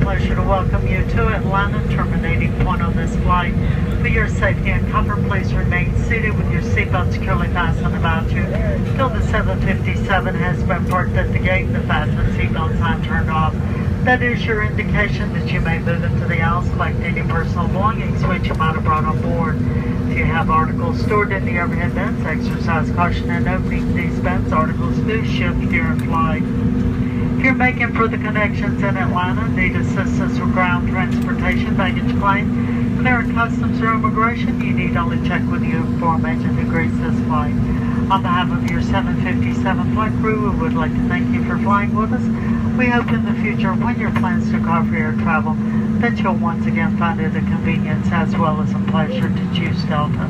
pleasure to welcome you to Atlanta, terminating point on this flight. For your safety and comfort, please remain seated with your seatbelt securely fastened about you till the 757 has been parked at the gate and the fasten seatbelt sign turned off. That is your indication that you may move into the aisles, collect any personal belongings which you might have brought on board. If you have articles stored in the overhead bins, exercise caution in opening these bins. Articles do shift during flight. If you're making further connections in Atlanta, need assistance with ground transportation, baggage claim, clearing customs or immigration, you need only check with your inform agent who greets this flight. On behalf of your 757 flight crew, we would like to thank you for flying with us. We hope in the future, when your plans to call for air travel, that you'll once again find it a convenience as well as a pleasure to choose Delta.